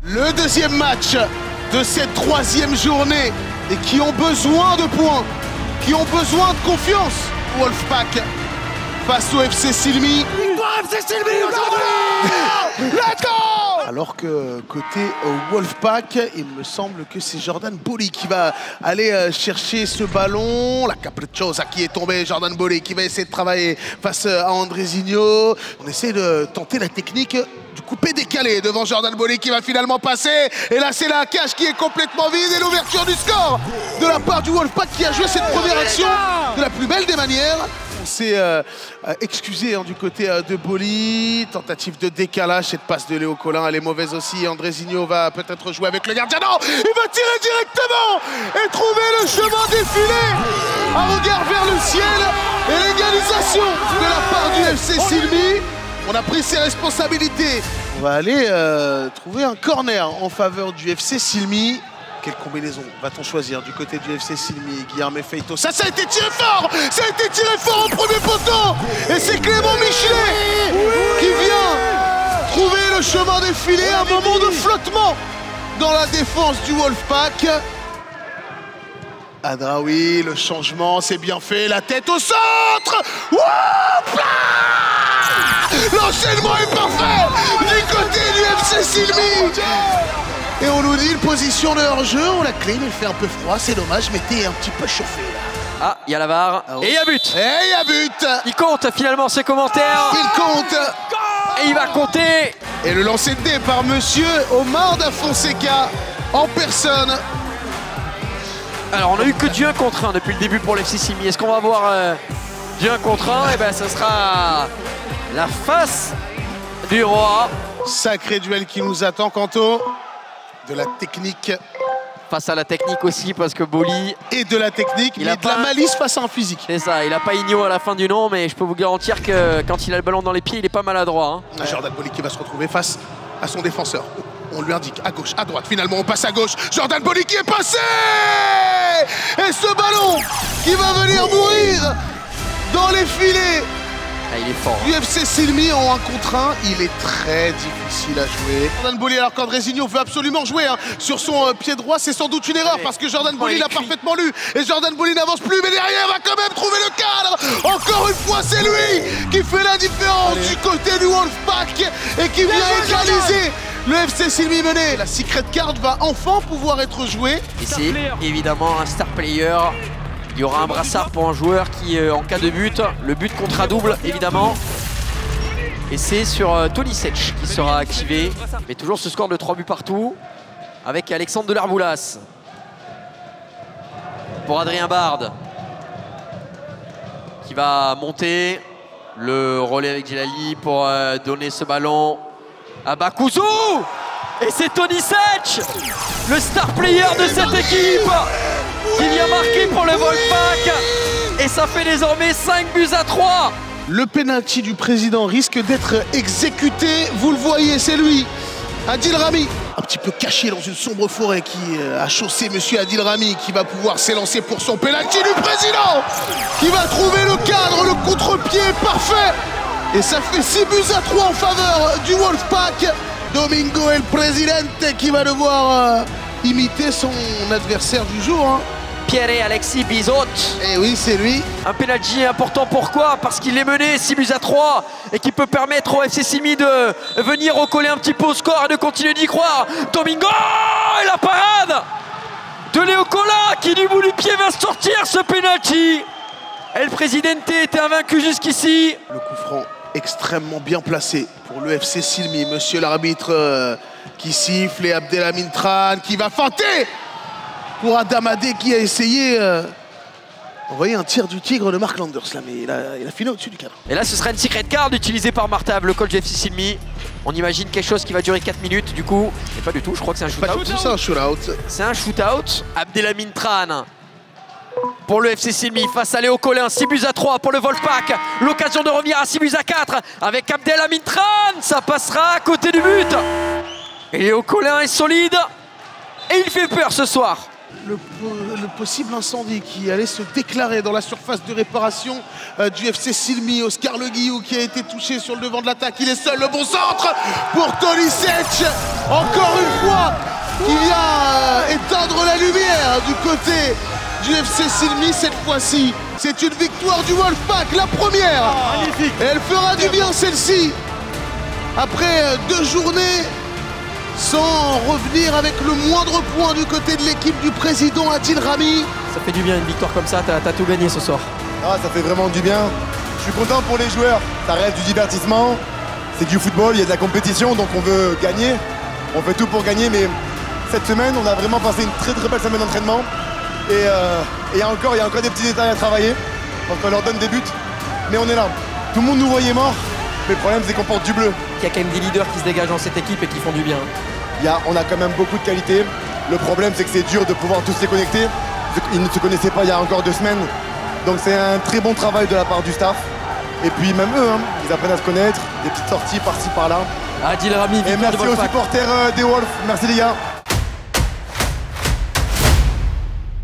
Le deuxième match de cette troisième journée et qui ont besoin de points, qui ont besoin de confiance. Wolfpack face au FC Silmi. Victoire FC Silmi aujourd'hui. Let's go. Alors que côté Wolfpack, il me semble que c'est Jordan Bolli qui va aller chercher ce ballon. La capricciosa qui est tombée, Jordan Bolli qui va essayer de travailler face à Andrezinho. On essaie de tenter la technique du coupé décalé devant Jordan Bolli qui va finalement passer. Et là, c'est la cage qui est complètement vide et l'ouverture du score de la part du Wolfpack qui a joué cette première action de la plus belle des manières. On s'est excusé du côté de Bolli. Tentative de décalage, cette passe de Léo Collin, elle est mauvaise aussi. Andrezinho va peut-être jouer avec le gardien. Non, il va tirer directement et trouver le chemin défilé. Un regard vers le ciel et l'égalisation de la part du FC Silmi. On a pris ses responsabilités. On va aller trouver un corner en faveur du FC Silmi. Quelle combinaison va-t-on choisir du côté du FC Silmi? Guilherme Feito. Ça a été tiré fort. Ça a été tiré fort au premier poteau. Et c'est Clément Michelet qui vient trouver le chemin défilé. Un moment de flottement dans la défense du Wolfpack. Adraoui, le changement, c'est bien fait. La tête au centre. L'enchaînement est parfait du côté du FC Silmi. Et on nous dit une position de hors-jeu, on la clean, il fait un peu froid, c'est dommage, mais t'es un petit peu chauffé là. Ah, il y a la VAR. Ah oui. Et il y a but. Et il y a but. Il compte finalement ses commentaires. Il compte. Et il va compter. Et le lancer de dé par monsieur Omar da Fonseca en personne. Alors on a eu que du 1 contre 1 depuis le début pour l'FC Silmi. Est-ce qu'on va avoir du 1 contre 1? Et ben ça sera la face du roi. Sacré duel qui nous attend, Kanto. De la technique. Face à la technique aussi, parce que Bolli... Et de la technique, mais de la malice face à un physique. C'est ça, il n'a pas Igno à la fin du nom, mais je peux vous garantir que quand il a le ballon dans les pieds, il est pas maladroit. Hein. Jordan Bolli qui va se retrouver face à son défenseur. On lui indique à gauche, à droite, finalement on passe à gauche. Jordan Bolli qui est passé. Et ce ballon qui va venir mourir dans les filets. Ah, il est fort. Du FC Silmi en 1 contre 1, il est très difficile à jouer. Jordan Bolli, alors qu'Andrezinho veut absolument jouer sur son pied droit, c'est sans doute une erreur parce que Jordan Bolli l'a parfaitement lu. Et Jordan Bolli n'avance plus, mais derrière va quand même trouver le cadre. Encore une fois, c'est lui qui fait la différence du côté du Wolfpack et qui vient égaliser le FC Silmi mené. La secret card va enfin pouvoir être jouée. Et c'est évidemment un star player. Il y aura un brassard pour un joueur qui, en cas de but, le but comptera double, évidemment. Et c'est sur Toliseč qui sera activé. Mais toujours ce score de 3 buts partout, avec Alexandre Delarboulas. Pour Adrien Bard, qui va monter. Le relais avec Djelali pour donner ce ballon à Bakouzou. Et c'est Toliseč, le star player de cette équipe, qui vient marquer pour le Wolfpack. Et ça fait désormais 5 buts à 3. Le penalty du président risque d'être exécuté. Vous le voyez, c'est lui, Adil Rami. Un petit peu caché dans une sombre forêt qui a chaussé monsieur Adil Rami, qui va pouvoir s'élancer pour son penalty du président, qui va trouver le cadre, le contre-pied parfait. Et ça fait 6 buts à 3 en faveur du Wolfpack. Domingo El Presidente qui va devoir imiter son adversaire du jour. Hein. Pierre-Alexis Bizot. Et oui, c'est lui. Un penalty important, pourquoi? Parce qu'il est mené 6 buts à 3 et qui peut permettre au FC Silmi de venir recoller un petit peu au score et de continuer d'y croire. Domingo et la parade de Léo Collin qui du bout du pied va sortir ce penalty. El Presidente était invaincu jusqu'ici. Le coup franc extrêmement bien placé pour le FC Silmi. Monsieur l'arbitre qui siffle et Abdelhamid Tran qui va feinter pour Adamadé qui a essayé d'envoyer un tir du tigre de Mark Landers là, mais il a filé au-dessus du cadre. Et là ce sera une secret card utilisée par Martav, le coach du FC Silmi. On imagine quelque chose qui va durer 4 minutes du coup. Et pas du tout, je crois que c'est un shootout. Pas du tout, c'est un shootout. C'est un shootout. Abdelhamid Tran pour le FC Silmi face à Léo Collin. 6 buts à 3 pour le Wolfpack. L'occasion de revenir à 6 buts à 4 avec Abdelhamid Tran. Ça passera à côté du but. Et Léo Collin est solide. Et il fait peur ce soir. le possible incendie qui allait se déclarer dans la surface de réparation du FC Silmi. Oscar Le Guillou qui a été touché sur le devant de l'attaque. Il est seul, le bon centre pour Tolisic. Encore une fois, qui vient éteindre la lumière du côté du FC Silmi. Cette fois-ci, c'est une victoire du Wolfpack, la première. Magnifique. Et elle fera du bien celle-ci. Après 2 journées, sans revenir avec le moindre point du côté de l'équipe du président Adil Rami. Ça fait du bien une victoire comme ça, t'as tout gagné ce soir. Ah, ça fait vraiment du bien. Je suis content pour les joueurs. Ça reste du divertissement, c'est du football, il y a de la compétition, donc on veut gagner. On fait tout pour gagner, mais cette semaine, on a vraiment passé une très très belle semaine d'entraînement. Et il y a encore des petits détails à travailler. Donc on leur donne des buts, mais on est là. Tout le monde nous voyait morts, mais le problème c'est qu'on porte du bleu. Il y a quand même des leaders qui se dégagent dans cette équipe et qui font du bien. On a quand même beaucoup de qualité. Le problème c'est que c'est dur de pouvoir tous les connecter. Ils ne se connaissaient pas il y a encore 2 semaines. Donc c'est un très bon travail de la part du staff. Et puis même eux, ils apprennent à se connaître, des petites sorties par-ci par-là. Adil Rami, et merci aux supporters des Wolves. Merci les gars.